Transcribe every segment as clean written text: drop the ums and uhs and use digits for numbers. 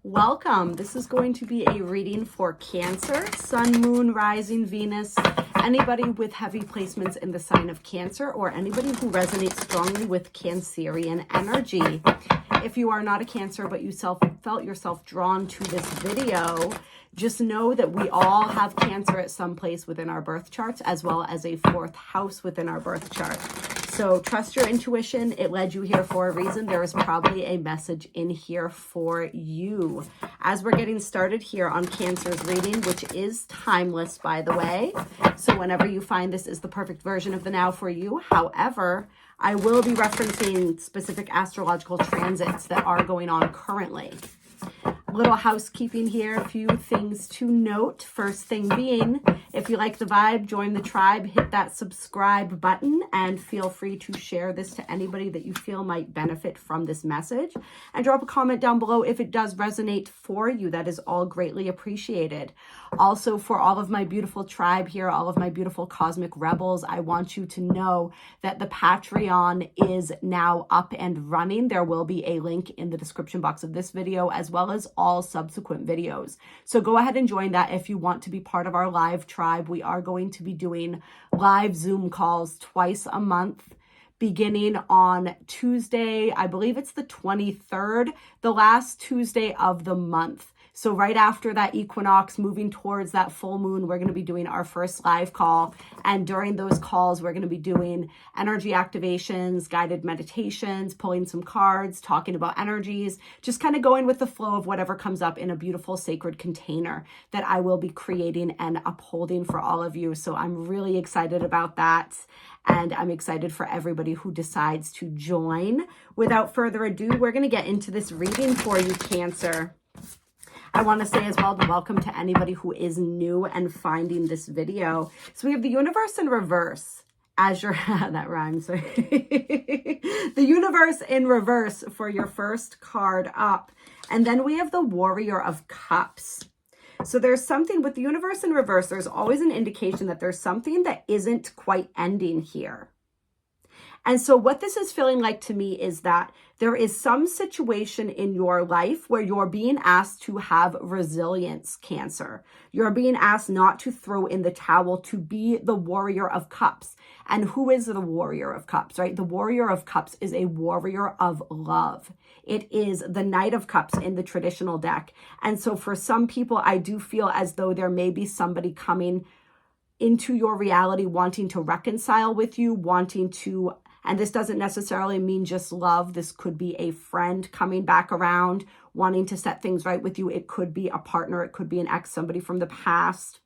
Welcome. This is going to be a reading for Cancer, Sun, Moon, Rising, Venus, anybody with heavy placements in the sign of Cancer, or anybody who resonates strongly with Cancerian energy. If you are not a Cancer, but you felt yourself drawn to this video, just know that we all have Cancer at some place within our birth charts, as well as a fourth house within our birth chart. So trust your intuition. It led you here for a reason. There is probably a message in here for you. As we're getting started here on Cancer's reading, which is timeless, by the way. So whenever you find this is the perfect version of the now for you. However, I will be referencing specific astrological transits that are going on currently. Little housekeeping here, a few things to note. First thing being, if you like the vibe, join the tribe, hit that subscribe button, and feel free to share this to anybody that you feel might benefit from this message. And drop a comment down below if it does resonate for you. That is all greatly appreciated. Also, for all of my beautiful tribe here, all of my beautiful cosmic rebels, I want you to know that the Patreon is now up and running. There will be a link in the description box of this video, as well as all subsequent videos. So go ahead and join that if you want to be part of our live tribe. We are going to be doing live Zoom calls twice a month, beginning on Tuesday. I believe it's the 23rd, the last Tuesday of the month. So right after that equinox, moving towards that full moon, we're going to be doing our first live call. And during those calls, we're going to be doing energy activations, guided meditations, pulling some cards, talking about energies, just kind of going with the flow of whatever comes up in a beautiful sacred container that I will be creating and upholding for all of you. So I'm really excited about that. And I'm excited for everybody who decides to join. Without further ado, we're going to get into this reading for you, Cancer. I want to say as well, welcome to anybody who is new and finding this video. So we have the universe in reverse as your, that rhymes, the universe in reverse for your first card up. And then we have the Warrior of Cups. So there's something with the universe in reverse. There's always an indication that there's something that isn't quite ending here. And so what this is feeling like to me is that there is some situation in your life where you're being asked to have resilience, Cancer. You're being asked not to throw in the towel, to be the Warrior of Cups. And who is the Warrior of Cups, right? The Warrior of Cups is a warrior of love. It is the Knight of Cups in the traditional deck. And so for some people, I do feel as though there may be somebody coming into your reality wanting to reconcile with you, wanting to, and this doesn't necessarily mean just love. This could be a friend coming back around, wanting to set things right with you. It could be a partner. It could be an ex, somebody from the past.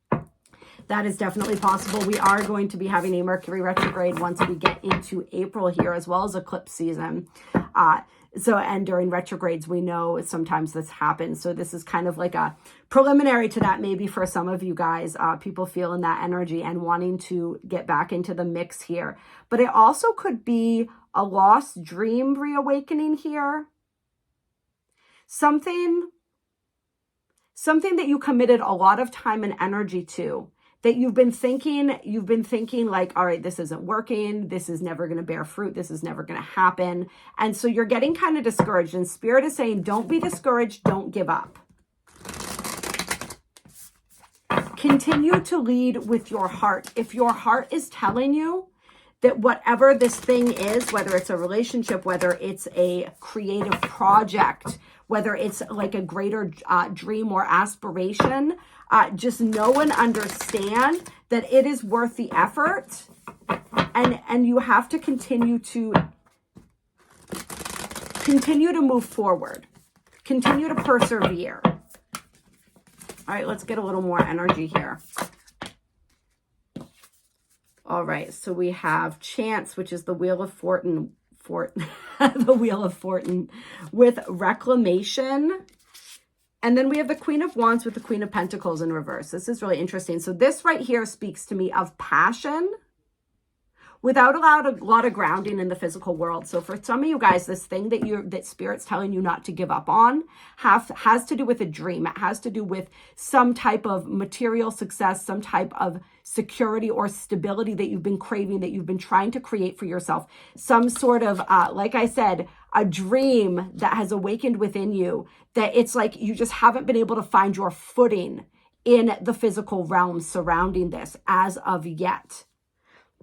That is definitely possible. We are going to be having a Mercury retrograde once we get into April here, as well as eclipse season. And during retrogrades, we know sometimes this happens. So this is kind of like a preliminary to that, maybe for some of you guys, people feeling that energy and wanting to get back into the mix here. But it also could be a lost dream reawakening here. Something that you committed a lot of time and energy to, that you've been thinking like, all right, this isn't working. This is never going to bear fruit. This is never going to happen. And so you're getting kind of discouraged, and Spirit is saying, don't be discouraged. Don't give up. Continue to lead with your heart. If your heart is telling you that whatever this thing is, whether it's a relationship, whether it's a creative project, whether it's like a greater dream or aspiration, just know and understand that it is worth the effort, and you have to continue to move forward, continue to persevere. All right, let's get a little more energy here. All right, so we have Chance, which is the Wheel of Fortune, the Wheel of Fortune with Reclamation. And then we have the Queen of Wands with the Queen of Pentacles in reverse. This is really interesting. So this right here speaks to me of passion without a lot of grounding in the physical world. So for some of you guys, this thing that Spirit's telling you not to give up on has to do with a dream. It has to do with some type of material success, some type of security or stability that you've been craving, that you've been trying to create for yourself. Some sort of, like I said, a dream that has awakened within you, that it's like you just haven't been able to find your footing in the physical realm surrounding this as of yet.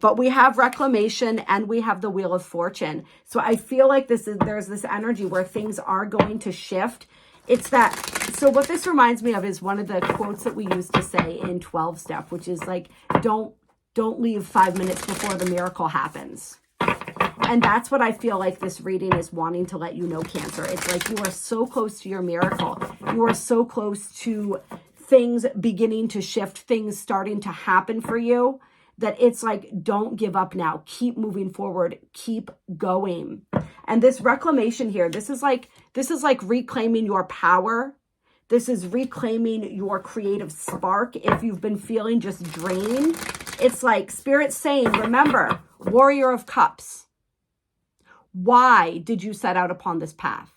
But we have reclamation and we have the Wheel of Fortune. So I feel like there's this energy where things are going to shift. It's that, so what this reminds me of is one of the quotes that we used to say in 12-step, which is like, don't leave 5 minutes before the miracle happens. And that's what I feel like this reading is wanting to let you know, Cancer. It's like you are so close to your miracle. You are so close to things beginning to shift, things starting to happen for you, that it's like, don't give up now. Keep moving forward. Keep going. And this reclamation here, this is like reclaiming your power. This is reclaiming your creative spark. If you've been feeling just drained, it's like Spirit's saying, remember, Warrior of Cups. Why did you set out upon this path?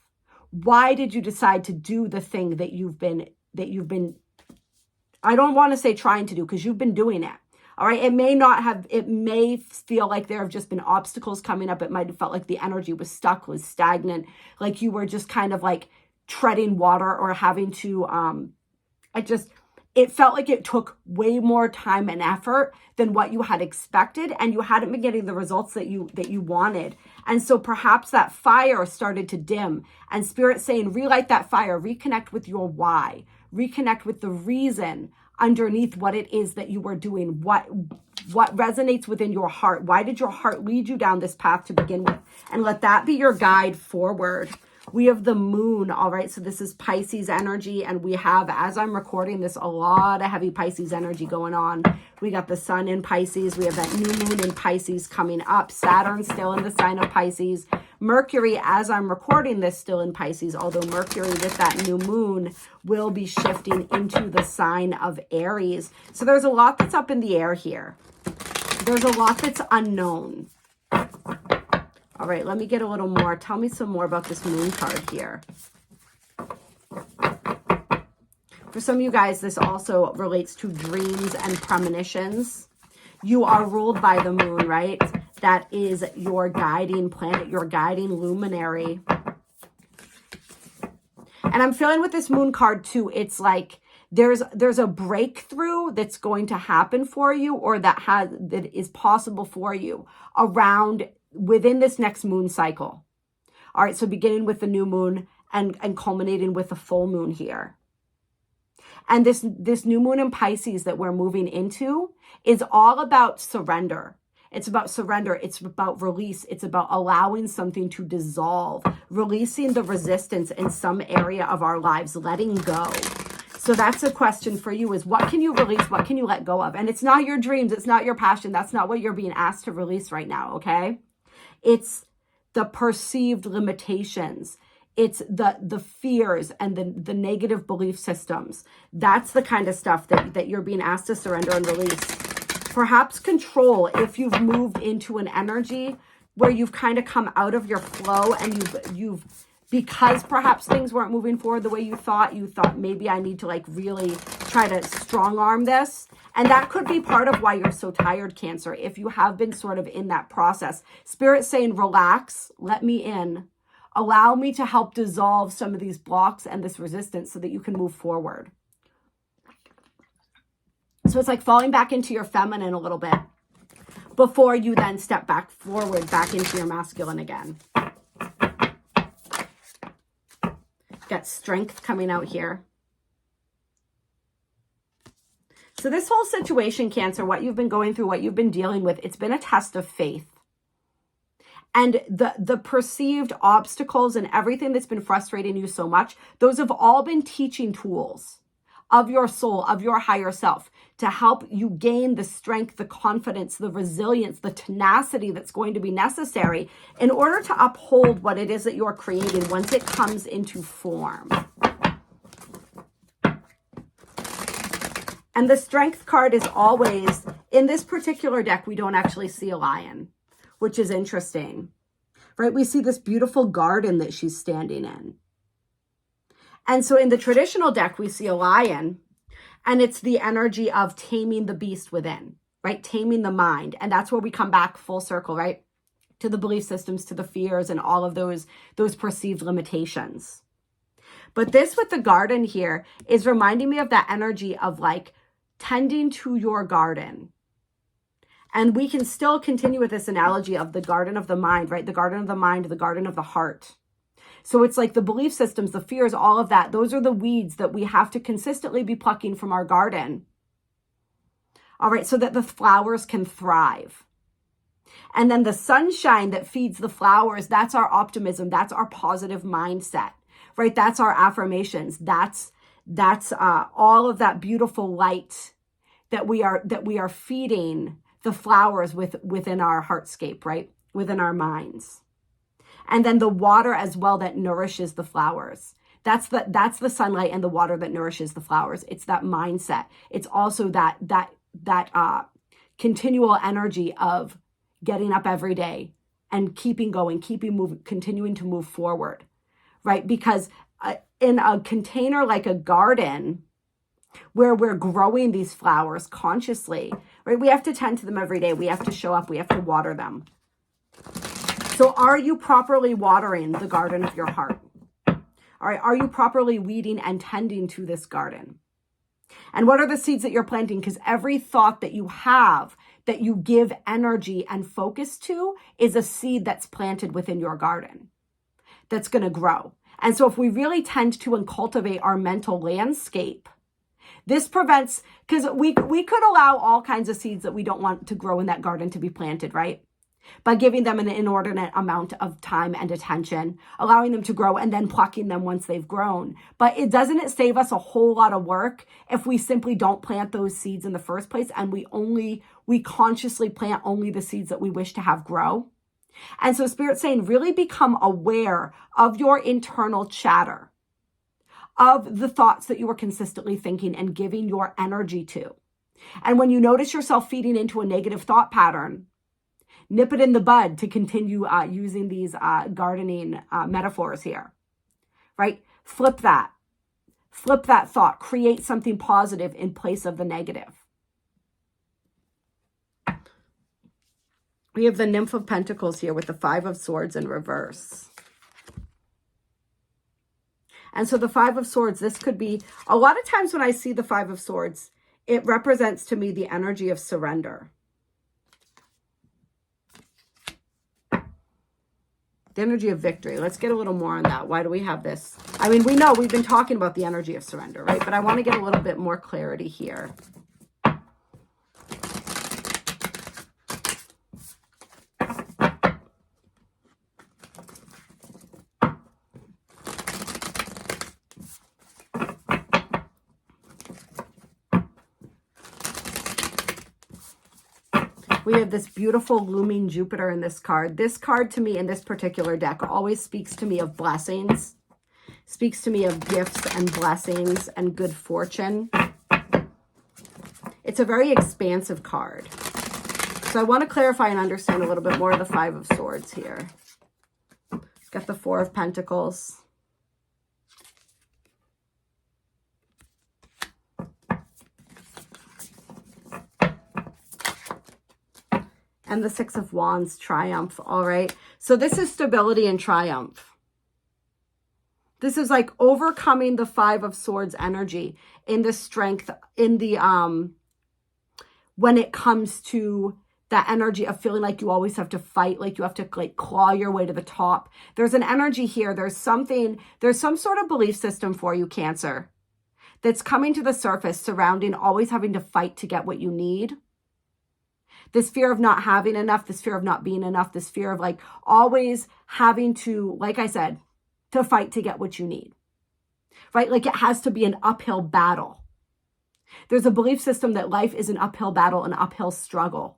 Why did you decide to do the thing that you've been, I don't want to say trying to do, because you've been doing it. All right. It may feel like there have just been obstacles coming up. It might have felt like the energy was stuck, was stagnant, like you were just kind of like treading water or having to, it felt like it took way more time and effort than what you had expected, and you hadn't been getting the results that you wanted. And so perhaps that fire started to dim, and Spirit's saying, relight that fire, reconnect with your why, reconnect with the reason underneath what it is that you were doing, what resonates within your heart. Why did your heart lead you down this path to begin with? And let that be your guide forward. We have the moon, all right? So this is Pisces energy, and we have, as I'm recording this, a lot of heavy Pisces energy going on. We got the sun in Pisces. We have that new moon in Pisces coming up. Saturn still in the sign of Pisces. Mercury, as I'm recording this, still in Pisces, although Mercury with that new moon will be shifting into the sign of Aries. So there's a lot that's up in the air here. There's a lot that's unknown. All right, let me get a little more. Tell me some more about this moon card here. For some of you guys, this also relates to dreams and premonitions. You are ruled by the moon, right? That is your guiding planet, your guiding luminary. And I'm feeling with this moon card too, it's like there's a breakthrough that's going to happen for you, or that is possible for you within this next moon cycle. All right, so beginning with the new moon and culminating with the full moon here. And this new moon in Pisces that we're moving into is all about surrender. It's about surrender. It's about release. It's about allowing something to dissolve, releasing the resistance in some area of our lives, letting go. So that's a question for you, is what can you release? What can you let go of? And it's not your dreams. It's not your passion. That's not what you're being asked to release right now, okay? It's the perceived limitations. It's the fears and the negative belief systems. That's the kind of stuff that you're being asked to surrender and release. Perhaps control, if you've moved into an energy where you've kind of come out of your flow, and you've because perhaps things weren't moving forward the way you thought maybe I need to like really try to strong arm this. And that could be part of why you're so tired, Cancer, if you have been sort of in that process. Spirit's saying, relax, let me in. Allow me to help dissolve some of these blocks and this resistance so that you can move forward. So it's like falling back into your feminine a little bit before you then step back forward, back into your masculine again. Got strength coming out here. So this whole situation, Cancer, what you've been going through, what you've been dealing with, it's been a test of faith. And the perceived obstacles and everything that's been frustrating you so much, those have all been teaching tools of your soul, of your higher self, to help you gain the strength, the confidence, the resilience, the tenacity that's going to be necessary in order to uphold what it is that you're creating once it comes into form. And the strength card is always, in this particular deck, we don't actually see a lion, which is interesting, right? We see this beautiful garden that she's standing in. And so in the traditional deck, we see a lion, and it's the energy of taming the beast within, right? Taming the mind. And that's where we come back full circle, right? To the belief systems, to the fears, and all of those perceived limitations. But this with the garden here is reminding me of that energy of like tending to your garden. And we can still continue with this analogy of the garden of the mind, right? The garden of the mind, the garden of the heart. So it's like the belief systems, the fears, all of that. Those are the weeds that we have to consistently be plucking from our garden. All right, so that the flowers can thrive. And then the sunshine that feeds the flowers, that's our optimism. That's our positive mindset, right? That's our affirmations. That's all of that beautiful light that we are feeding the flowers within our heartscape, right? Within our minds. And then the water as well that nourishes the flowers. That's the sunlight and the water that nourishes the flowers. It's that mindset. It's also that continual energy of getting up every day and keeping going, continuing to move forward, right? Because in a container like a garden, where we're growing these flowers consciously, right? We have to tend to them every day. We have to show up. We have to water them. So are you properly watering the garden of your heart? All right. Are you properly weeding and tending to this garden? And what are the seeds that you're planting? Because every thought that you have, that you give energy and focus to, is a seed that's planted within your garden that's going to grow. And so if we really tend to and cultivate our mental landscape, this prevents, because we could allow all kinds of seeds that we don't want to grow in that garden to be planted, right? By giving them an inordinate amount of time and attention, allowing them to grow and then plucking them once they've grown. But it save us a whole lot of work if we simply don't plant those seeds in the first place, and we consciously plant only the seeds that we wish to have grow. And so Spirit's saying, really become aware of your internal chatter, of the thoughts that you are consistently thinking and giving your energy to. And when you notice yourself feeding into a negative thought pattern, nip it in the bud, to continue using these gardening metaphors here, right? Flip that thought, create something positive in place of the negative. We have the Nymph of Pentacles here with the Five of Swords in reverse. And so the Five of Swords, this could be, a lot of times when I see the Five of Swords, it represents to me the energy of surrender. The energy of victory. Let's get a little more on that. Why do we have this? I mean, we know we've been talking about the energy of surrender, right? But I want to get a little bit more clarity here. We have this beautiful looming Jupiter in this card. This card to me in this particular deck always speaks to me of blessings, speaks to me of gifts and blessings and good fortune. It's a very expansive card. So I want to clarify and understand a little bit more of the Five of Swords here. It's got the Four of Pentacles. And the Six of Wands, triumph, all right? So this is stability and triumph. This is like overcoming the Five of Swords energy in the strength, in the, when it comes to that energy of feeling like you always have to fight, like you have to like claw your way to the top. There's an energy here. There's some sort of belief system for you, Cancer, that's coming to the surface surrounding always having to fight to get what you need. This fear of not having enough, this fear of not being enough, this fear of like always having to, like I said, to fight to get what you need, right? Like it has to be an uphill battle. There's a belief system that life is an uphill battle, an uphill struggle.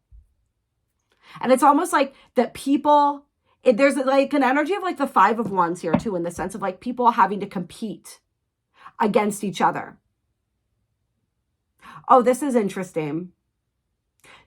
And it's almost like that people, there's like an energy of like the Five of Wands here too, in the sense of like people having to compete against each other. Oh, this is interesting.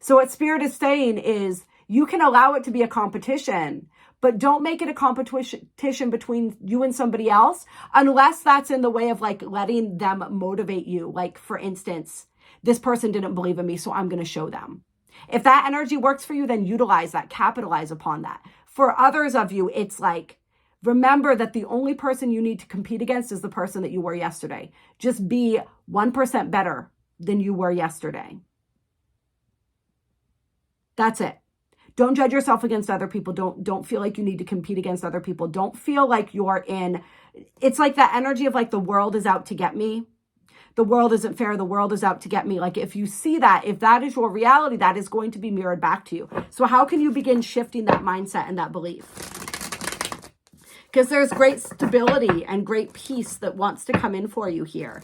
So what Spirit is saying is you can allow it to be a competition, but don't make it a competition between you and somebody else unless that's in the way of like letting them motivate you. Like, for instance, this person didn't believe in me, so I'm going to show them. If that energy works for you, then utilize that, capitalize upon that. For others of you, it's like, remember that the only person you need to compete against is the person that you were yesterday. Just be 1% better than you were yesterday. That's it. Don't judge yourself against other people. Don't feel like you need to compete against other people. Don't feel like you're in, it's like that energy of like the world is out to get me. The world isn't fair. The world is out to get me. Like, if you see that, if that is your reality, that is going to be mirrored back to you. So how can you begin shifting that mindset and that belief? Because there's great stability and great peace that wants to come in for you here.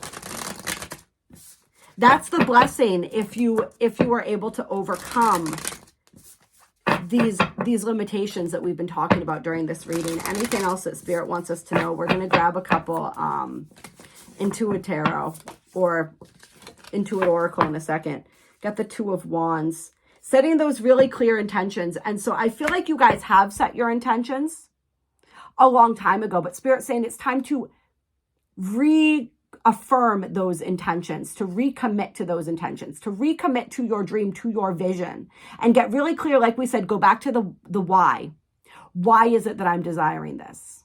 That's the blessing if you are able to overcome these limitations that we've been talking about during this reading. Anything else that Spirit wants us to know? We're going to grab a couple Intuit Tarot or Intuit Oracle in a second. Got the Two of Wands. Setting those really clear intentions. And so I feel like you guys have set your intentions a long time ago, but Spirit's saying it's time to reaffirm those intentions, to recommit to those intentions, to recommit to your dream, to your vision, and get really clear. Like we said, go back to the why. Why is it that I'm desiring this?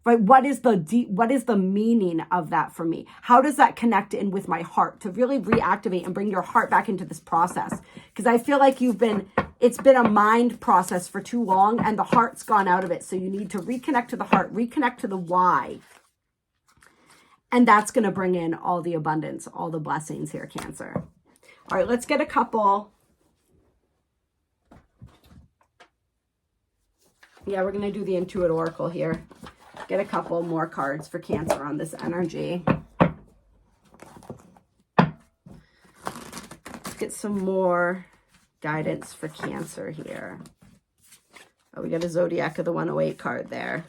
Right? What is the meaning of that for me? How does that connect in with my heart to really reactivate and bring your heart back into this process? Because I feel like it's been a mind process for too long and the heart's gone out of it. So you need to reconnect to the heart, reconnect to the why. And that's going to bring in all the abundance, all the blessings here, Cancer. All right, let's get a couple. Yeah, we're going to do the Intuit Oracle here. Get a couple more cards for Cancer on this energy. Let's get some more guidance for Cancer here. Oh, we got a Zodiac of the 108 card there.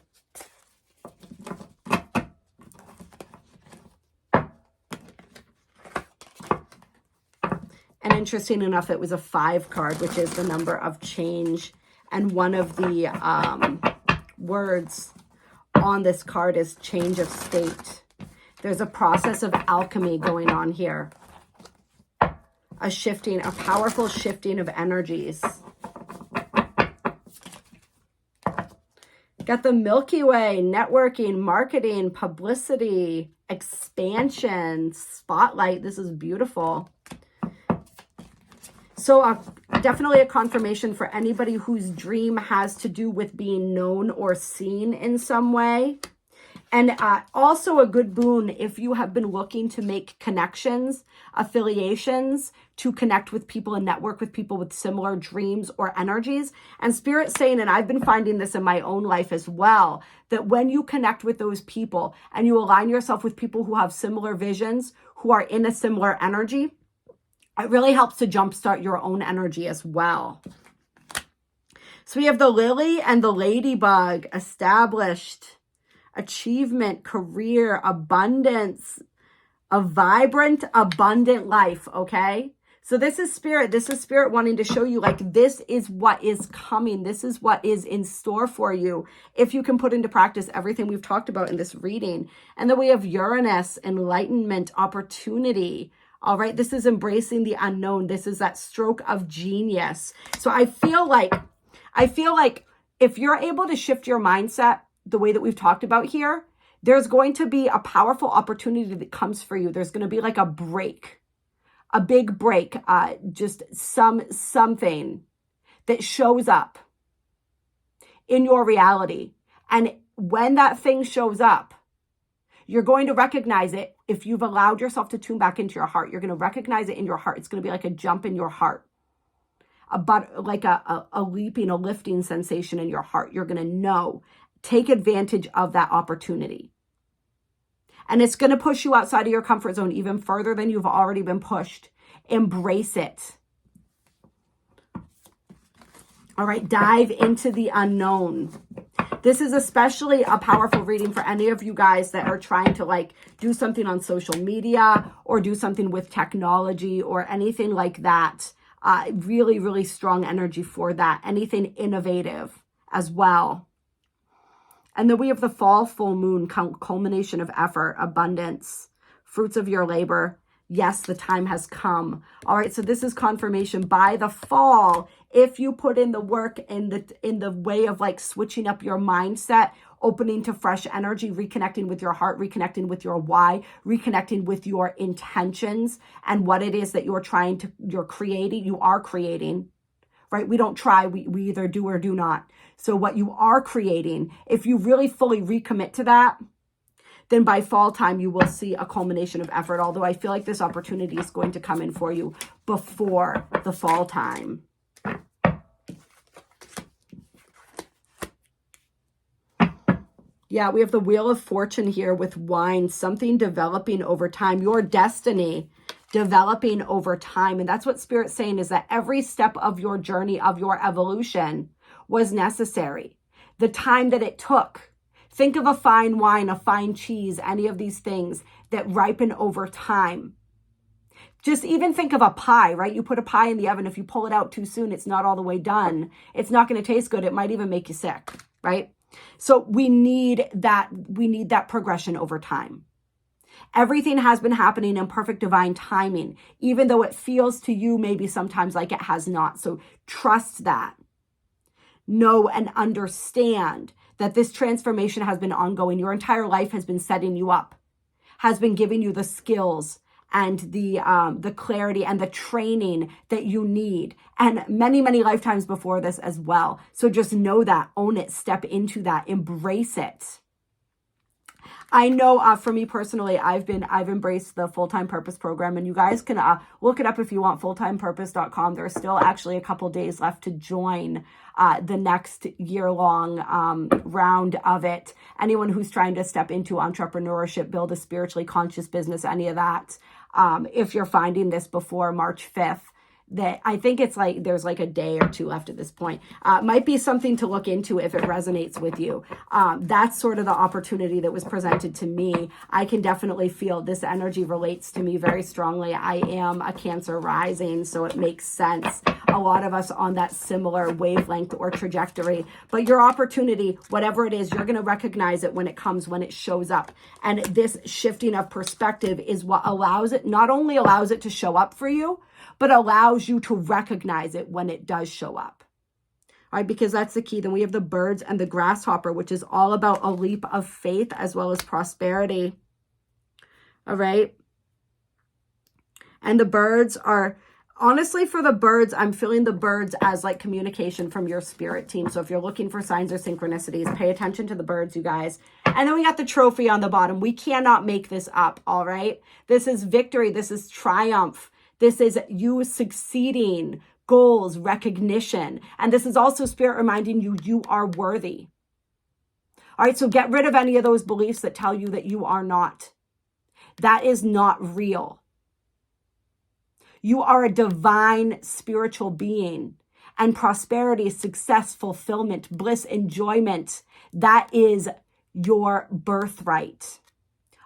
And interesting enough, it was a 5 card, which is the number of change. And one of the words on this card is change of state. There's a process of alchemy going on here. A powerful shifting of energies. Got the Milky Way, networking, marketing, publicity, expansion, spotlight. This is beautiful. So definitely a confirmation for anybody whose dream has to do with being known or seen in some way. And also a good boon if you have been looking to make connections, affiliations, to connect with people and network with people with similar dreams or energies. And Spirit's saying, and I've been finding this in my own life as well, that when you connect with those people and you align yourself with people who have similar visions, who are in a similar energy, it really helps to jumpstart your own energy as well. So we have the Lily and the Ladybug, established, achievement, career, abundance, a vibrant, abundant life, okay? So this is Spirit. This is Spirit wanting to show you, like, this is what is coming. This is what is in store for you if you can put into practice everything we've talked about in this reading. And then we have Uranus, enlightenment, opportunity. All right, this is embracing the unknown. This is that stroke of genius. So I feel like if you're able to shift your mindset the way that we've talked about here, there's going to be a powerful opportunity that comes for you. There's going to be like a break, a big break, just something that shows up in your reality. And when that thing shows up, you're going to recognize it. If you've allowed yourself to tune back into your heart, you're going to recognize it in your heart. It's going to be like a jump in your heart, like a leaping, a lifting sensation in your heart. You're going to know, take advantage of that opportunity. And it's going to push you outside of your comfort zone even further than you've already been pushed. Embrace it. All right, dive into the unknown. This is especially a powerful reading for any of you guys that are trying to like do something on social media or do something with technology or anything like that. Really, really strong energy for that. Anything innovative as well. And then we have the fall full moon, culmination of effort, abundance, fruits of your labor. Yes, the time has come. All right, so this is confirmation by the fall. If you put in the work in the way of like switching up your mindset, opening to fresh energy, reconnecting with your heart, reconnecting with your why, reconnecting with your intentions and what it is that you are creating, right? We don't try, we either do or do not. So what you are creating, if you really fully recommit to that, then by fall time, you will see a culmination of effort. Although I feel like this opportunity is going to come in for you before the fall time. Yeah, we have the Wheel of Fortune here with wine, something developing over time, your destiny developing over time. And that's what Spirit's saying, is that every step of your journey, of your evolution, was necessary. The time that it took. Think of a fine wine, a fine cheese, any of these things that ripen over time. Just even think of a pie, right? You put a pie in the oven. If you pull it out too soon, it's not all the way done. It's not going to taste good. It might even make you sick, right? So we need that progression over time. Everything has been happening in perfect divine timing, even though it feels to you maybe sometimes like it has not. So trust that. Know and understand that this transformation has been ongoing. Your entire life has been setting you up, has been giving you the skills and the clarity and the training that you need, and many, many lifetimes before this as well. So just know that, own it, step into that, embrace it. I know for me personally, I've embraced the Full-Time Purpose program, and you guys can look it up if you want, fulltimepurpose.com. There's still actually a couple days left to join the next year-long round of it. Anyone who's trying to step into entrepreneurship, build a spiritually conscious business, any of that, if you're finding this before March 5th, that I think it's like there's like a day or two left at this point. Might be something to look into if it resonates with you. That's sort of the opportunity that was presented to me. I can definitely feel this energy relates to me very strongly. I am a Cancer rising, so it makes sense. A lot of us on that similar wavelength or trajectory. But your opportunity, whatever it is, you're going to recognize it when it comes, when it shows up. And this shifting of perspective is what allows it, not only allows it to show up for you, but allows you to recognize it when it does show up. All right, because that's the key. Then we have the birds and the grasshopper, which is all about a leap of faith as well as prosperity. All right. And the birds are, honestly, for the birds, I'm feeling the birds as like communication from your spirit team. So if you're looking for signs or synchronicities, pay attention to the birds, you guys. And then we got the trophy on the bottom. We cannot make this up, all right? This is victory. This is triumph. This is you succeeding, goals, recognition. And this is also Spirit reminding you, you are worthy. All right, so get rid of any of those beliefs that tell you that you are not. That is not real. You are a divine spiritual being, and prosperity, success, fulfillment, bliss, enjoyment, that is your birthright.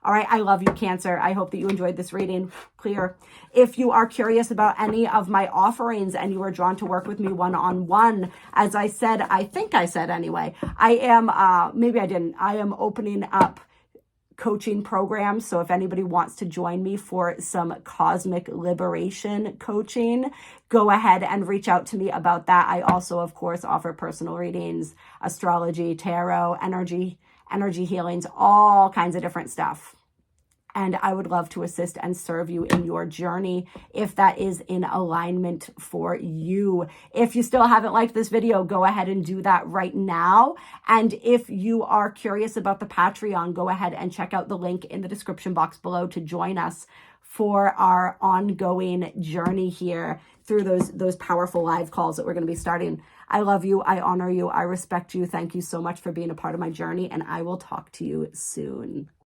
All right, I love you, Cancer. I hope that you enjoyed this reading. Clear. If you are curious about any of my offerings and you are drawn to work with me one-on-one, as I said, I think I said anyway, I am, maybe I didn't, I am opening up coaching programs. So if anybody wants to join me for some cosmic liberation coaching, go ahead and reach out to me about that. I also, of course, offer personal readings, astrology, tarot, energy healings, all kinds of different stuff. And I would love to assist and serve you in your journey if that is in alignment for you. If you still haven't liked this video, go ahead and do that right now. And if you are curious about the Patreon, go ahead and check out the link in the description box below to join us for our ongoing journey here through those powerful live calls that we're going to be starting. I love you. I honor you. I respect you. Thank you so much for being a part of my journey, and I will talk to you soon.